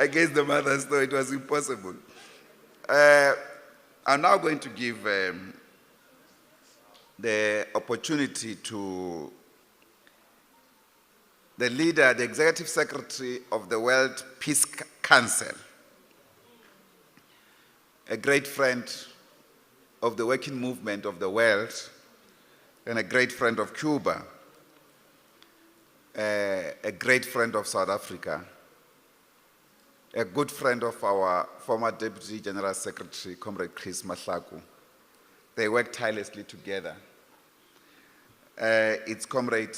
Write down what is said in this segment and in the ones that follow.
against the mothers, though it was impossible. I'm now going to give the opportunity to the leader, the executive secretary of the World Peace Council, a great friend of the working movement of the world, and a great friend of Cuba, a great friend of South Africa, a good friend of our former Deputy General Secretary, Comrade Chris Mahlaku. They work tirelessly together. It's Comrade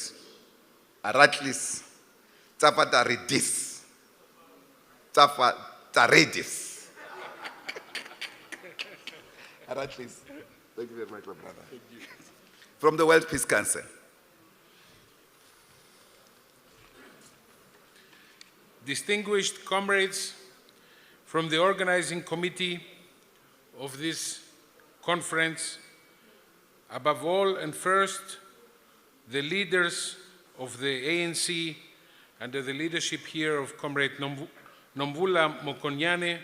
Iraklis, Tsavdaridis. Tsavdaridis. Iraklis, thank you very much, my brother. Thank you. From the World Peace Council. Distinguished comrades from the organizing committee of this conference, above all and first, the leaders of the ANC, under the leadership here of Comrade Nomvula Mokonyane,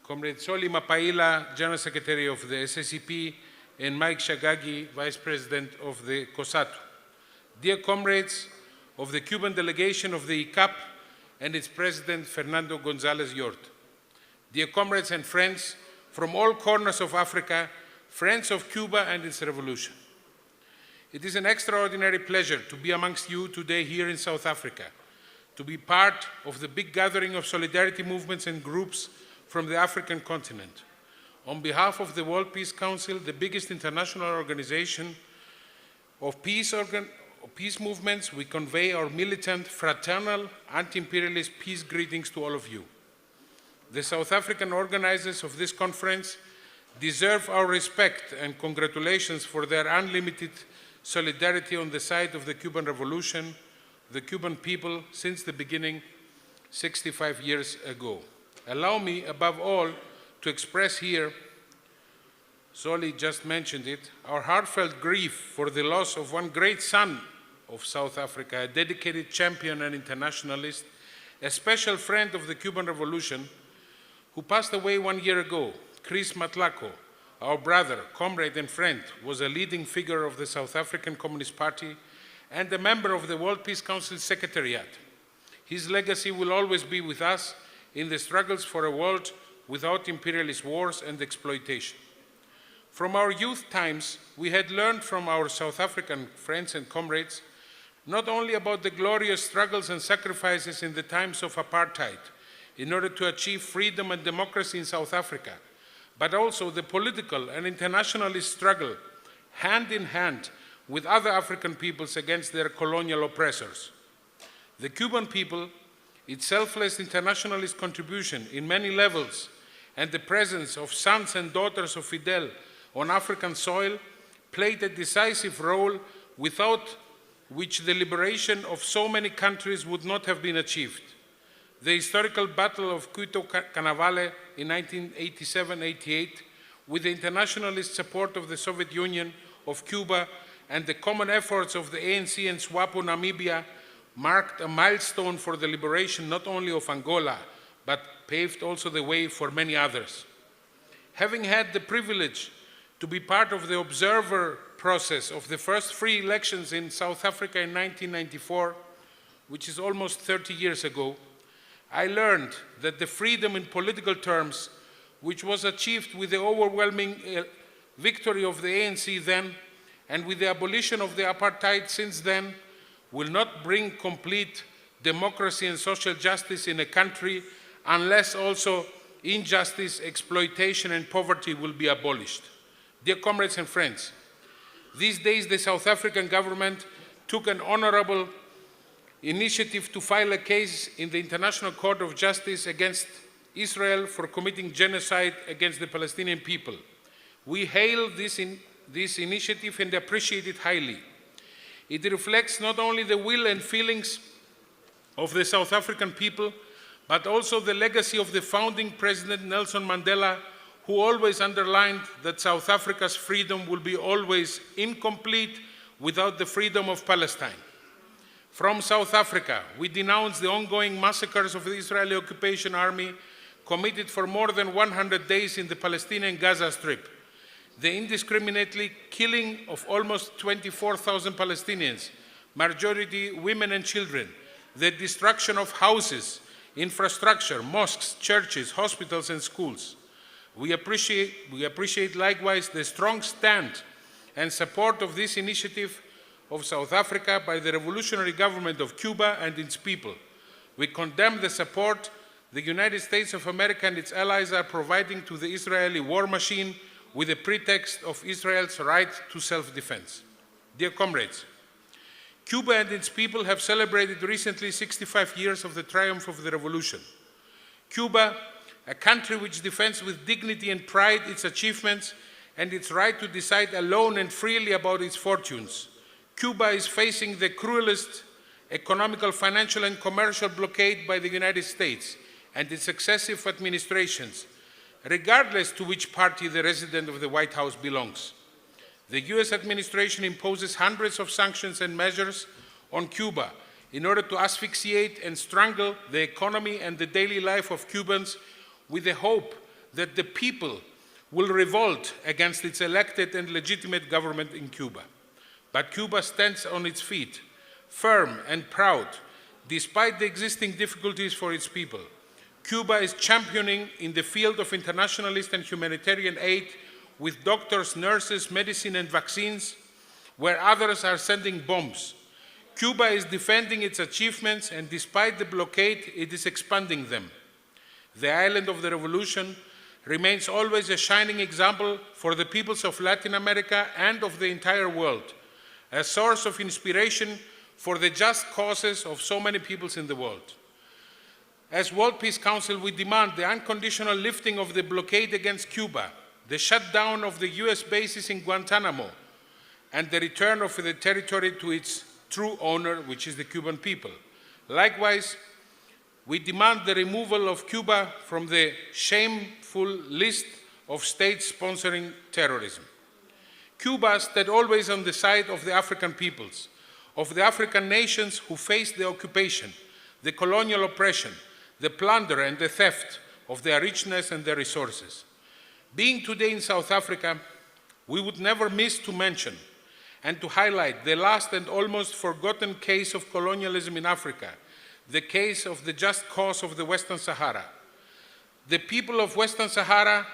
Comrade Soli Mapaila, General Secretary of the SSCP, and Mike Shagagi, Vice President of the COSATU. Dear comrades of the Cuban delegation of the ICAP and its President, Fernando González Yort. Dear comrades and friends from all corners of Africa, friends of Cuba and its revolution. It is an extraordinary pleasure to be amongst you today here in South Africa, to be part of the big gathering of solidarity movements and groups from the African continent. On behalf of the World Peace Council, the biggest international organization of peace movements, we convey our militant, fraternal, anti-imperialist peace greetings to all of you. The South African organizers of this conference deserve our respect and congratulations for their unlimited solidarity on the side of the Cuban Revolution, the Cuban people since the beginning 65 years ago. Allow me, above all, to express here, Soli just mentioned it, our heartfelt grief for the loss of one great son of South Africa, a dedicated champion and internationalist, a special friend of the Cuban Revolution, who passed away 1 year ago. Chris Mahlaku, our brother, comrade, and friend, was a leading figure of the South African Communist Party and a member of the World Peace Council Secretariat. His legacy will always be with us in the struggles for a world without imperialist wars and exploitation. From our youth times, we had learned from our South African friends and comrades not only about the glorious struggles and sacrifices in the times of apartheid in order to achieve freedom and democracy in South Africa, but also the political and internationalist struggle hand in hand with other African peoples against their colonial oppressors. The Cuban people, its selfless internationalist contribution in many levels, and the presence of sons and daughters of Fidel on African soil played a decisive role without which the liberation of so many countries would not have been achieved. The historical Battle of Cuito Canavale in 1987-88, with the internationalist support of the Soviet Union, of Cuba, and the common efforts of the ANC and SWAPO Namibia, marked a milestone for the liberation not only of Angola, but paved also the way for many others. Having had the privilege to be part of the observer process of the first free elections in South Africa in 1994, which is almost 30 years ago, I learned that the freedom in political terms, which was achieved with the overwhelming victory of the ANC then, and with the abolition of the apartheid since then, will not bring complete democracy and social justice in a country unless also injustice, exploitation, and poverty will be abolished. Dear comrades and friends, these days the South African government took an honorable initiative to file a case in the International Court of Justice against Israel for committing genocide against the Palestinian people. We hail this initiative and appreciate it highly. It reflects not only the will and feelings of the South African people, but also the legacy of the founding President Nelson Mandela, who always underlined that South Africa's freedom will be always incomplete without the freedom of Palestine. From South Africa, we denounce the ongoing massacres of the Israeli occupation army committed for more than 100 days in the Palestinian Gaza Strip, the indiscriminately killing of almost 24,000 Palestinians, majority women and children, the destruction of houses, infrastructure, mosques, churches, hospitals, and schools. We appreciate likewise the strong stand and support of this initiative of South Africa by the revolutionary government of Cuba and its people. We condemn the support the United States of America and its allies are providing to the Israeli war machine with the pretext of Israel's right to self-defense. Dear comrades, Cuba and its people have celebrated recently 65 years of the triumph of the revolution. Cuba, a country which defends with dignity and pride its achievements and its right to decide alone and freely about its fortunes. Cuba is facing the cruelest economical, financial, and commercial blockade by the United States and its successive administrations, regardless to which party the resident of the White House belongs. The US administration imposes hundreds of sanctions and measures on Cuba in order to asphyxiate and strangle the economy and the daily life of Cubans with the hope that the people will revolt against its elected and legitimate government in Cuba. But Cuba stands on its feet, firm and proud, despite the existing difficulties for its people. Cuba is championing in the field of internationalist and humanitarian aid with doctors, nurses, medicine, and vaccines, where others are sending bombs. Cuba is defending its achievements, and despite the blockade, it is expanding them. The island of the revolution remains always a shining example for the peoples of Latin America and of the entire world, a source of inspiration for the just causes of so many peoples in the world. As World Peace Council, we demand the unconditional lifting of the blockade against Cuba, the shutdown of the US bases in Guantanamo, and the return of the territory to its true owner, which is the Cuban people. Likewise, we demand the removal of Cuba from the shameful list of states sponsoring terrorism. Cuba stood always on the side of the African peoples, of the African nations who faced the occupation, the colonial oppression, the plunder and the theft of their richness and their resources. Being today in South Africa, we would never miss to mention and to highlight the last and almost forgotten case of colonialism in Africa, the case of the just cause of the Western Sahara. The people of Western Sahara,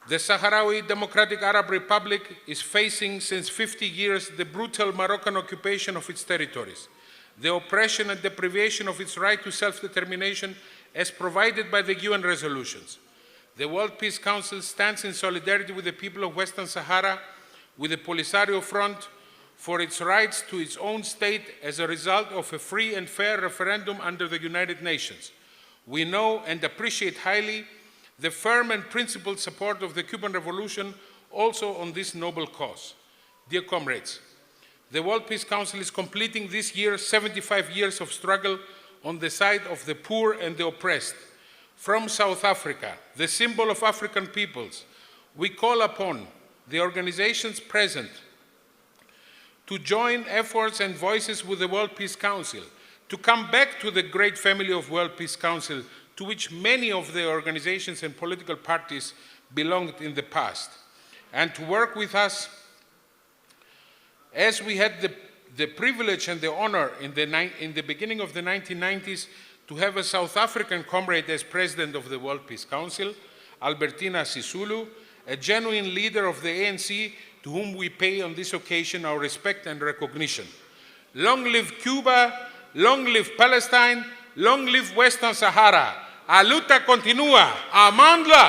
the Sahrawi Democratic Arab Republic, is facing since 50 years the brutal Moroccan occupation of its territories, the oppression and deprivation of its right to self-determination as provided by the UN resolutions. The World Peace Council stands in solidarity with the people of Western Sahara, with the Polisario Front, for its rights to its own state as a result of a free and fair referendum under the United Nations. We know and appreciate highly the firm and principled support of the Cuban Revolution also on this noble cause. Dear comrades, the World Peace Council is completing this year 75 years of struggle on the side of the poor and the oppressed. From South Africa, the symbol of African peoples, we call upon the organizations present to join efforts and voices with the World Peace Council, to come back to the great family of World Peace Council to which many of the organizations and political parties belonged in the past, and to work with us as we had the privilege and the honor in the beginning of the 1990s to have a South African comrade as president of the World Peace Council, Albertina Sisulu, a genuine leader of the ANC to whom we pay on this occasion our respect and recognition. Long live Cuba, long live Palestine, long live Western Sahara. A luta continua. Amandla!